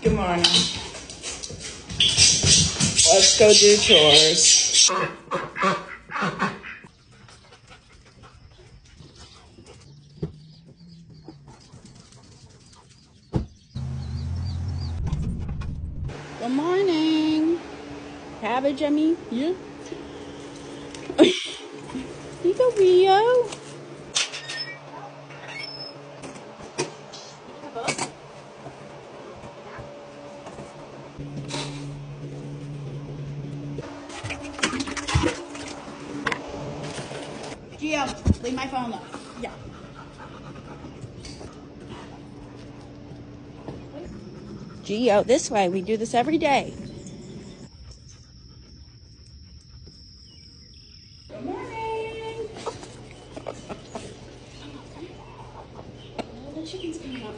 Good morning. Let's go do chores. Good morning. Cabbage, I mean. Yeah. You go, Rio. Gio, leave my phone up. Yeah. Gio, this way. We do this every day. Good morning. Oh, the chicken's coming up.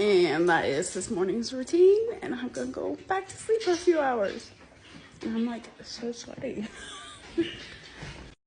And that is this morning's routine, and I'm gonna go back to sleep for a few hours. And I'm like so sweaty.